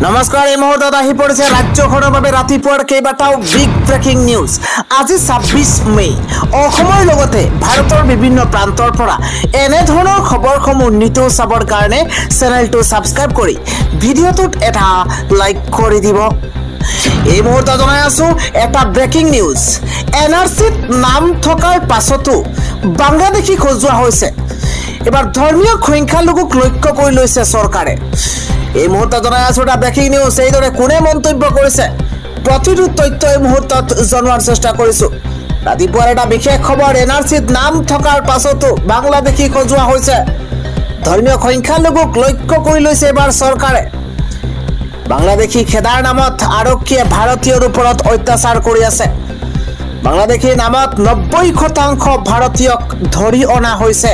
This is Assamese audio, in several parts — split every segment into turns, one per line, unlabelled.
নমস্কাৰ এই মুহূৰ্তত আহি পৰিছে ৰাজ্যখনৰ বাবে ৰাতিপুৱাৰ কেইবাটাও বিগ ব্ৰেকিং নিউজ। আজি 26 মে অসমৰ লগতে ভাৰতৰ বিভিন্ন প্ৰান্তৰ পৰা এনে ধৰণৰ খবৰসমূহ নিতৌ চাবৰ কাৰণে চেনেলটো সাবস্ক্ৰাইব কৰি ভিডিঅ'টোত এটা লাইক কৰি দিব। এই মুহূৰ্তত জনাই আছো এটা ব্ৰেকিং নিউজ। এনআৰচিত নাম থকাৰ পাছতো বাংলাদেশী খোজোৱা হৈছে। এবাৰ ধৰ্মীয় সংখ্যালঘুক লক্ষ্য কৰি লৈছে চৰকাৰে। এই মুহূৰ্তত জনাই আছো এটা ব্ৰেকিং নিউজ। এইদৰে কোনে মন্তব্য কৰিছে প্ৰতিটো তথ্য এই মুহূৰ্তত জনোৱাৰ চেষ্টা কৰিছো। ৰাতিপুৱাৰ এটা বিশেষ খবৰ, এনআৰচিত নাম থকাৰ পাছতো বাংলাদেশী খোজোৱা হৈছে। ধৰ্মীয় সংখ্যালঘুক লক্ষ্য কৰি লৈছে এবাৰ চৰকাৰে। বাংলাদেশী খেদাৰ নামত আৰক্ষীয়ে ভাৰতীয়ৰ ওপৰত অত্যাচাৰ কৰি আছে। বাংলাদেশীৰ নামত 90% ভাৰতীয়ক ধৰি অনা হৈছে।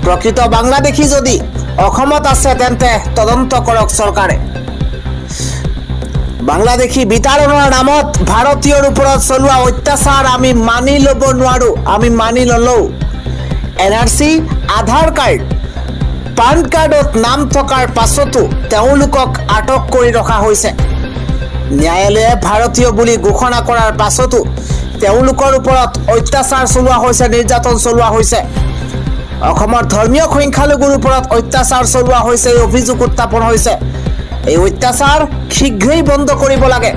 প্ৰকৃত বাংলাদেশী যদি অসমত আছে তেন্তে তদন্ত কৰক চৰকাৰে। বাংলাদেশী বিতাড়নৰ নামত ভাৰতীয়ৰ ওপৰত চলোৱা অত্যাচাৰ আমি মানি ল'ব নোৱাৰো, আমি মানি নলওঁ। এনআৰচি, আধাৰ কাৰ্ড, পান কাৰ্ডত নাম থকাৰ পাছতো তেওঁলোকক আটক কৰি ৰখা হৈছে। ন্যায়ালয়ে ভাৰতীয় বুলি ঘোষণা কৰাৰ পাছতো তেওঁলোকৰ ওপৰত অত্যাচাৰ চলোৱা হৈছে, নিৰ্যাতন চলোৱা হৈছে। অসমৰ ধৰ্মীয় সংখ্যালঘুৰ ওপৰত অত্যাচাৰ চলোৱা হৈছে, এই অভিযোগ উত্থাপন হৈছে। এই অত্যাচাৰ শীঘ্ৰেই বন্ধ কৰিব লাগে।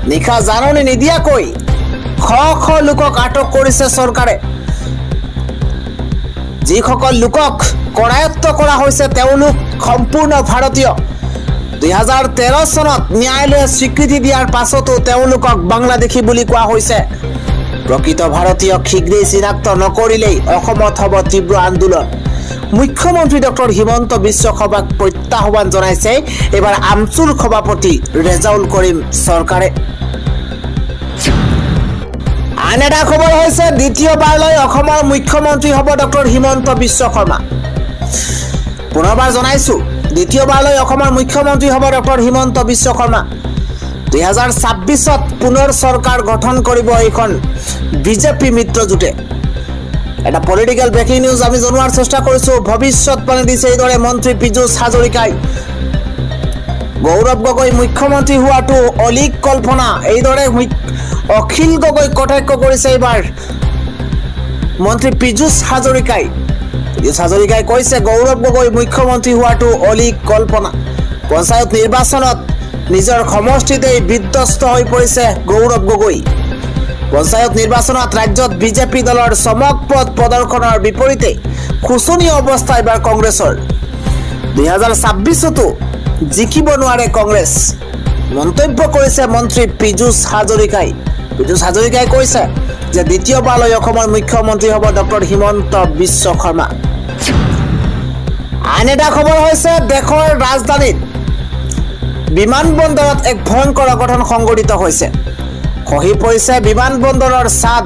নিশা জাননী নিদিয়াকৈ শ শ লোকক আটক কৰিছে চৰকাৰে। যিসকল লোকক কৰায়ত্ব কৰা হৈছে তেওঁলোক সম্পূৰ্ণ ভাৰতীয়। 2013 চনত ন্যায়ালয়ে স্বীকৃতি দিয়াৰ পাছতো তেওঁলোকক বাংলাদেশী বুলি কোৱা হৈছে। প্ৰকৃত ভাৰতীয়ক শীঘ্ৰেই চিনাক্ত নকৰিলেই অসমত হ'ব তীব্ৰ আন্দোলন। মুখ্যমন্ত্ৰী ডক্টৰ হিমন্ত বিশ্ব শৰ্মাক প্ৰত্যাহ্বান জনাইছে এবাৰ আমচুৰ সভাপতি ৰেজাউল কৰিম চৰকাৰে। আন এটা খবৰ হৈছে দ্বিতীয়বাৰলৈ অসমৰ মুখ্যমন্ত্ৰী হ'ব ডক্টৰ হিমন্ত বিশ্ব শৰ্মা। পুনৰবাৰ জনাইছো দ্বিতীয়বাৰলৈ অসমৰ মুখ্যমন্ত্ৰী হ'ব ডক্টৰ হিমন্ত বিশ্ব শৰ্মা। 2026ত পুনৰ চৰকাৰ গঠন কৰিব এইখন বিজেপি মিত্ৰজোঁটে। এটা পলিটিকেল ব্ৰেকিং নিউজ আমি জনোৱাৰ চেষ্টা কৰিছো। ভৱিষ্যতবাণী দিছে এইদৰে মন্ত্ৰী পীযুষ হাজৰিকাই। গৌৰৱ গগৈ মুখ্যমন্ত্ৰী হোৱাটো অলিক কল্পনা, এইদৰে অখিল গগৈ কটাক্ষ কৰিছে এইবাৰ মন্ত্ৰী পীযুষ হাজৰিকাই। পীযুষ হাজৰিকাই কৈছে গৌৰৱ গগৈ মুখ্যমন্ত্ৰী হোৱাটো অলিক কল্পনা। পঞ্চায়ত নিৰ্বাচনত নিজৰ সমষ্টিতেই বিধ্বস্ত হৈ পৰিছে গৌৰৱ গগৈ। পঞ্চায়ত নিৰ্বাচনত ৰাজ্যত বিজেপি দলৰ চমকপ্ৰদ প্ৰদৰ্শনৰ বিপৰীতে শোচনীয় অৱস্থা এবাৰ কংগ্ৰেছৰ। 2026তো জিকিব নোৱাৰে কংগ্ৰেছ, মন্তব্য কৰিছে মন্ত্ৰী পীযুষ হাজৰিকাই। পীযুষ হাজৰিকাই কৈছে যে দ্বিতীয়বাৰলৈ অসমৰ মুখ্যমন্ত্ৰী হ'ব ডক্টৰ হিমন্ত বিশ্ব শৰ্মা। আন এটা খবৰ হৈছে দেশৰ ৰাজধানীত বিমানবন্দৰত এক ভয়ংকৰ অঘটন সংঘটিত হৈছে। খহি পৰিছে বিমানবন্দৰৰ ছাদ,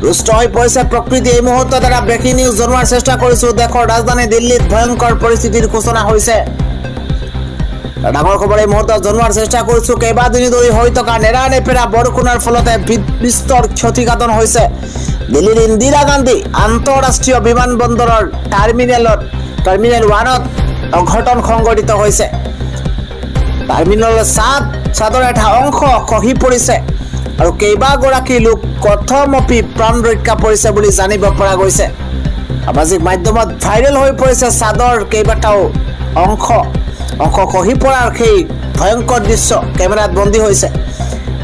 ৰুষ্ট হৈ পৰিছে প্ৰকৃতি। এই মুহূৰ্তত এটা ব্ৰেকিং নিউজ জনোৱাৰ চেষ্টা কৰিছো। দেশৰ ৰাজধানী দিল্লীত ভয়ংকৰ পৰিস্থিতিৰ সূচনা হৈছে। ডাঙৰ খবৰ এই মুহূৰ্তত জনোৱাৰ চেষ্টা কৰিছো। কেইবাদিন ধৰি হৈ থকা নেৰানেপেৰা বৰষুণৰ ফলতে বিস্তৰ ক্ষতিসাধন হৈছে। দিল্লীৰ ইন্দিৰা গান্ধী আন্তঃৰাষ্ট্ৰীয় বিমানবন্দৰৰ টাৰ্মিনেল 1ত অঘটন সংঘটিত হৈছে। টাৰ্মিনেলৰ ছাদৰ এটা অংশ খহি পৰিছে আৰু কেইবাগৰাকী লোক কথমপি প্ৰাণ ৰক্ষা পৰিছে বুলি জানিব পৰা গৈছে। সামাজিক মাধ্যমত ভাইৰেল হৈ পৰিছে ছাদৰ কেইবাটাও অংশ খহি পৰাৰ সেই ভয়ংকৰ দৃশ্য কেমেৰাত বন্দী হৈছে।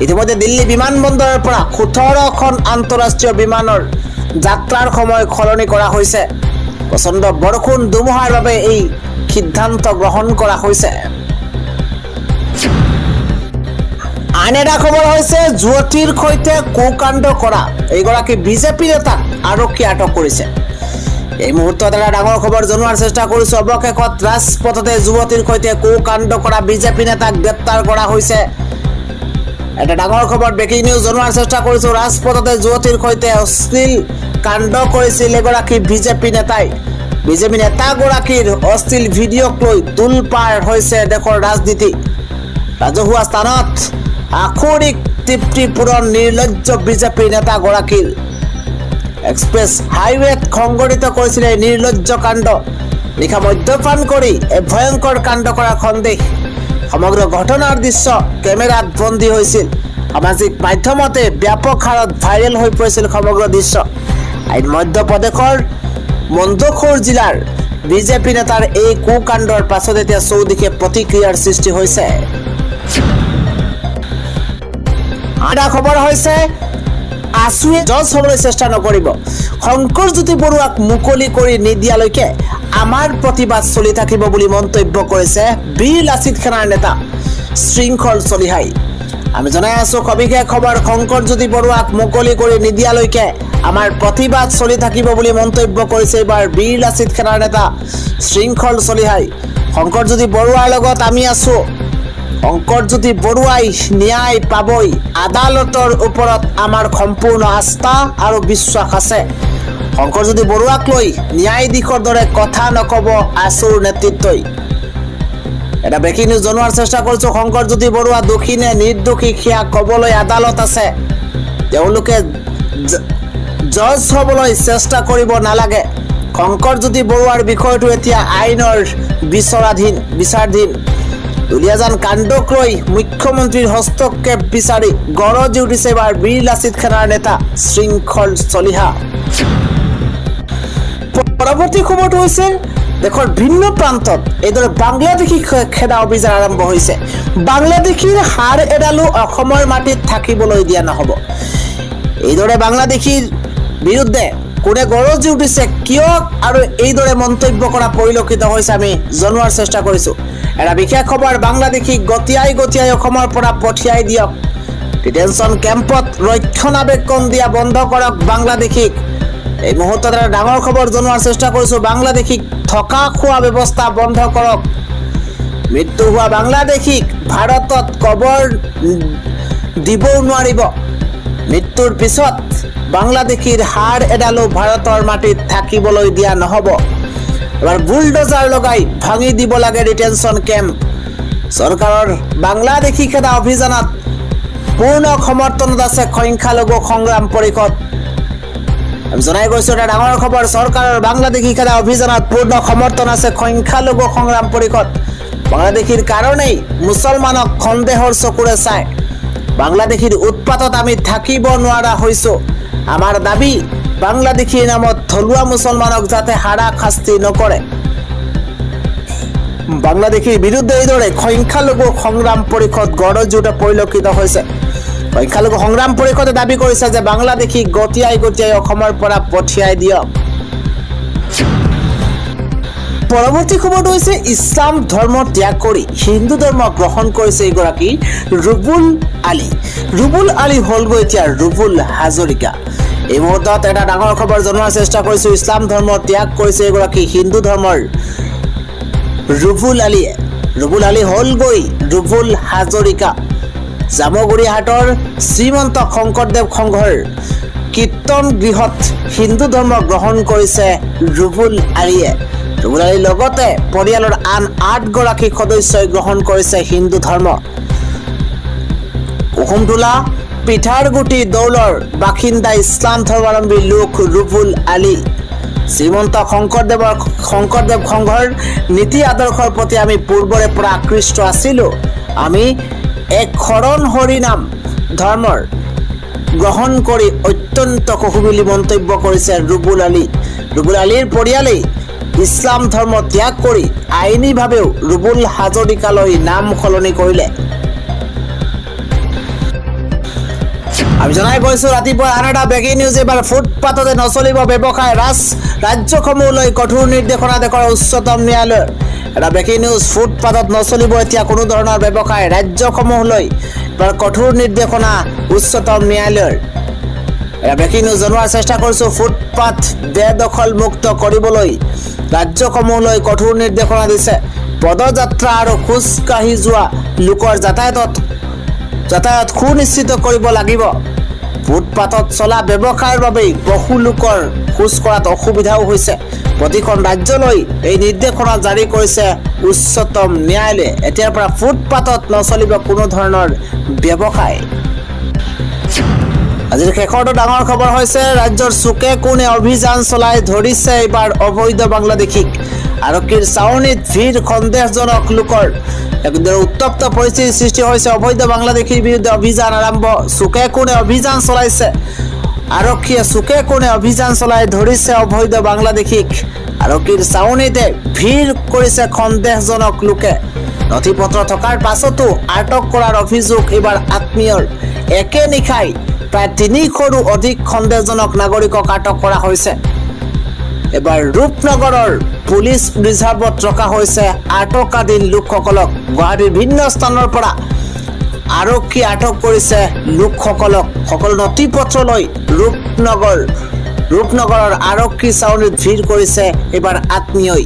ইতিমধ্যে দিল্লী বিমানবন্দৰৰ পৰা 18খন আন্তঃৰাষ্ট্ৰীয় বিমানৰ যাত্ৰাৰ সময় সলনি কৰা হৈছে। প্ৰচণ্ড বৰষুণ ধুমুহাৰ বাবে এই সিদ্ধান্ত গ্ৰহণ কৰা হৈছে। আন এটা খবৰ হৈছে যুৱতীৰ সৈতে কুকাণ্ড কৰা এইগৰাকী বিজেপি নেতাক আৰক্ষীয়ে আটক কৰিছে। এই মুহূৰ্তত এটা ডাঙৰ খবৰ জনোৱাৰ চেষ্টা কৰিছো। অৱশেষত ৰাজপথতে যুৱতীৰ সৈতে কুকাণ্ড কৰা বিজেপি নেতাক গ্ৰেপ্তাৰ কৰা হৈছে। এটা ডাঙৰ খবৰ ব্ৰেকিং নিউজ জনোৱাৰ চেষ্টা কৰিছো। ৰাজপথতে যুৱতীৰ সৈতে অশ্লীল কাণ্ড কৰিছিল এগৰাকী বিজেপি নেতাই। বিজেপি নেতাগৰাকীৰ অশ্লীল ভিডিঅ'ক লৈ তোলপাৰ হৈছে দেশৰ ৰাজনীতি। ৰাজহুৱা স্থানত আখৰিক তৃপ্তিপূৰণ নিৰ্লজ্জ বিজেপি নেতাগৰাকীৰ। এক্সপ্ৰেছ হাইৱেত সংঘটিত কৰিছিলে নিৰ্লজ্জ কাণ্ড। নিশা মদ্যপান কৰি এই ভয়ংকৰ কাণ্ড কৰাৰ সন্দেহ সমগ্ৰ ঘটনাৰ দৃশ্য কেমেৰাত বন্দী হৈছিল সামাজিক মাধ্যমতে ব্যাপক হাৰত ভাইৰেল হৈ পৰিছিল সমগ্ৰ দৃশ্য মধ্যপ্ৰদেশৰ মন্দসৌৰ জিলাৰ বিজেপি নেতাৰ এই কুকাণ্ডৰ পাছত এতিয়া চৌদিশে প্ৰতিক্ৰিয়াৰ সৃষ্টি হৈছে আটা খবৰ হৈছে আসুৱে জজ হ'বলৈ চেষ্টা নকৰিব শংকৰজ্যোতি বৰুৱাক মুকলি কৰি নিদিয়ালৈকে আমাৰ প্ৰতিবাদ চলি থাকিব বুলি মন্তব্য কৰিছে বীৰ লাচিত সেনাৰ নেতা শৃংখল চলিহাই আমি জনাই আছো সবিশেষ খবৰ শংকৰজ্যোতি বৰুৱাক মুকলি কৰি নিদিয়ালৈকে আমাৰ প্ৰতিবাদ চলি থাকিব বুলি মন্তব্য কৰিছে এবাৰ বীৰ লাচিত সেনাৰ নেতা শৃংখল চলিহাই শংকৰজ্যোতি বৰুৱাৰ লগত আমি আছো শংকৰজ্যোতি বৰুৱাই ন্যায় পাবই আদালতৰ ওপৰত আমাৰ সম্পূৰ্ণ আস্থা আৰু বিশ্বাস আছে শংকৰজ্যোতি বৰুৱাক লৈ ন্যায়াধীশৰ দৰে কথা নকব আছুৰ নেতৃত্বই এটা ব্ৰেকিং নিউজ জনোৱাৰ চেষ্টা কৰিছো শংকৰজ্যোতি বৰুৱা দোষী নে নিৰ্দোষী সেয়া কবলৈ আদালত আছে তেওঁলোকে জজ হ'বলৈ চেষ্টা কৰিব নালাগে শংকৰজ্যোতি বৰুৱাৰ বিষয়টো এতিয়া আইনৰ বিচাৰাধীন দুলীয়াজান কাণ্ডক লৈ মুখ্যমন্ত্ৰীৰ হস্তক্ষেপ বিচাৰি গৰজি উঠিছে এবাৰ বীৰ লাচিত সেনাৰ নেতা শৃংখল চলিহা পৰৱৰ্তী খবৰটো হৈছে দেশৰ ভিন্ন প্ৰান্তত এইদৰে বাংলাদেশী খেদা অভিযান আৰম্ভ হৈছে বাংলাদেশীৰ হাড় এডালো অসমৰ মাটিত থাকিবলৈ দিয়া নহ'ব এইদৰে বাংলাদেশীৰ বিৰুদ্ধে কোনে গৰজি উঠিছে কিয় আৰু এইদৰে মন্তব্য কৰা পৰিলক্ষিত হৈছে আমি জনোৱাৰ চেষ্টা কৰিছো এটা বিশেষ খবৰ বাংলাদেশী গতিয়াই অসমৰ পৰা পঠিয়াই দিয়ক ডিটেনশ্যন কেম্পত ৰক্ষণাবেক্ষণ দিয়া বন্ধ কৰক বাংলাদেশীক এই মুহূৰ্তত এটা ডাঙৰ খবৰ জনোৱাৰ চেষ্টা কৰিছো বাংলাদেশীক থকা খোৱা ব্যৱস্থা বন্ধ কৰক মৃত্যু হোৱা বাংলাদেশীক ভাৰতত কবৰ দিবও নোৱাৰিব মৃত্যুৰ পিছত বাংলাদেশীৰ হাড় এডালো ভাৰতৰ মাটিত থাকিবলৈ দিয়া নহ'ব এবাৰ বুলডোজাৰ লগাই ভাঙি দিব লাগে ডিটেনশ্যন কেম্প চৰকাৰৰ বাংলাদেশী খেদা অভিযানত পূৰ্ণ সমৰ্থনত আছে সংখ্যালঘু সংগ্ৰাম পৰিষদ আমি জনাই গৈছো এটা ডাঙৰ খবৰ চৰকাৰৰ বাংলাদেশী খেদা অভিযানত পূৰ্ণ সমৰ্থন আছে সংখ্যালঘু সংগ্ৰাম পৰিষদ বাংলাদেশীৰ কাৰণেই মুছলমানক সন্দেহৰ চকুৰে চাই বাংলাদেশীৰ উৎপাতত আমি থাকিব নোৱাৰা হৈছো আমাৰ দাবী বাংলাদেশীৰ নামত থলুৱা মুছলমানক যাতে হাৰাশাস্তি নকৰে বাংলাদেশীৰ বিৰুদ্ধে এইদৰে সংখ্যালঘু সংগ্ৰাম পৰিষদ গৰজি উঠা পৰিলক্ষিত হৈছে সংখ্যালঘু সংগ্ৰাম পৰিষদে দাবী কৰিছে যে বাংলাদেশী গতিয়াই অসমৰ পৰা পঠিয়াই দিয়ক পৰৱৰ্তী খবৰটো হৈছে ইছলাম ধৰ্ম ত্যাগ কৰি হিন্দু ধৰ্ম গ্ৰহণ কৰিছে এগৰাকী ৰুবুল আলী হ'লগৈ এতিয়া ৰুবুল হাজৰিকা এই মুহূৰ্তত এটা ডাঙৰ খবৰ জনোৱাৰ চেষ্টা কৰিছো ইছলাম ধৰ্ম ত্যাগ কৰিছে এগৰাকী হিন্দু ধৰ্মৰ ৰুবুল আলী হ'লগৈ ৰুবুল হাজৰিকা জামগুৰিহাটৰ শ্ৰীমন্ত শংকৰদেৱ সংঘৰ কীৰ্তন গৃহত হিন্দু ধৰ্ম গ্ৰহণ কৰিছে ৰুবুল আলীৰ লগতে পৰিয়ালৰ আন 8 গৰাকী সদস্যই গ্ৰহণ কৰিছে হিন্দু ধৰ্ম কুহুমটোলা পিঠাৰগুটি দৌলৰ বাসিন্দা ইছলাম ধৰ্মাৱলম্বী লোক ৰুবুল আলী শ্ৰীমন্ত শংকৰদেৱ সংঘৰ নীতি আদৰ্শৰ প্ৰতি আমি পূৰ্বৰে পৰা আকৃষ্ট আছিলো আমি এক শৰণ হৰি নাম ধৰ্মৰ গ্ৰহণ কৰি অত্যন্ত সুখী বুলি মন্তব্য কৰিছে ৰুবুল আলীৰ পৰিয়ালে ইছলাম ধৰ্ম ত্যাগ কৰি আইনীভাৱেও ৰুবুল হাজৰিকালৈ নাম সলনি কৰিলে আমি জনাই গৈছো ৰাতিপুৱা আন এটা ব্ৰেকিং নিউজ এবাৰ ফুটপাথতে নচলিব ব্যৱসায় ৰাজ্যসমূহলৈ কঠোৰ নিৰ্দেশনা দেশৰ উচ্চতম ন্যায়ালয়ৰ এটা ব্ৰেকিং নিউজ ফুটপাথত নচলিব এতিয়া কোনো ধৰণৰ ব্যৱসায় ৰাজ্যসমূহলৈ এবাৰ কঠোৰ নিৰ্দেশনা উচ্চতম ন্যায়ালয়ৰ এটা ব্ৰেকিং নিউজ জনোৱাৰ চেষ্টা কৰিছো ফুটপাথ বেদখল মুক্ত কৰিবলৈ ৰাজ্যসমূহলৈ কঠোৰ নিৰ্দেশনা দিছে পদযাত্ৰা আৰু খোজকাঢ়ি যোৱা লোকৰ যাতায়াত সুনিশ্চিত কৰিব লাগিব ফুটপাথত চলা ব্যৱসায়ৰ বাবে বহু লোকৰ খোজ কৰাত অসুবিধাও হৈছে প্ৰতিখন ৰাজ্যলৈ এই নিৰ্দেশনা জাৰি কৰিছে উচ্চতম ন্যায়ালয়ে এতিয়াৰ পৰা ফুটপাথত নচলিব কোনো ধৰণৰ ব্যৱসায় আজিৰ শেষৰটো ডাঙৰ খবৰ হৈছে ৰাজ্যৰ চুকে কোণে অভিযান চলাই ধৰিছে এইবাৰ অবৈধ বাংলাদেশীক আৰক্ষীৰ চাউনিত ভিৰ সন্দেহজনক লোকৰ একদৰে উত্তপ্ত পৰিস্থিতিৰ সৃষ্টি হৈছে অবৈধ বাংলাদেশীৰ বিৰুদ্ধে অভিযান আৰম্ভ চুকে কোণে অভিযান চলাইছে আৰক্ষীয়ে চুকে কোণে অভিযান চলাই ধৰিছে অবৈধ বাংলাদেশীক আৰক্ষীৰ চাউনিতে ভিৰ কৰিছে সন্দেহজনক লোকে নথিপত্ৰ থকাৰ পাছতো আটক কৰাৰ অভিযোগ এবাৰ আত্মীয়ৰ একে নিখাই প্ৰায় 300ৰো অধিক সন্দেহজনক নাগৰিকক আটক কৰা হৈছে এবাৰ ৰূপনগৰৰ পুলিচ ৰিজাৰ্ভত ৰখা হৈছে আটকাধীন লোকসকলক গুৱাহাটীৰ ভিন্ন স্থানৰ পৰা আৰক্ষী আটক কৰিছে লোকসকলক সকলো নথিপত্ৰ লৈ ৰূপনগৰৰ আৰক্ষী চাউনিত ভিৰ কৰিছে এবাৰ আত্মীয়ই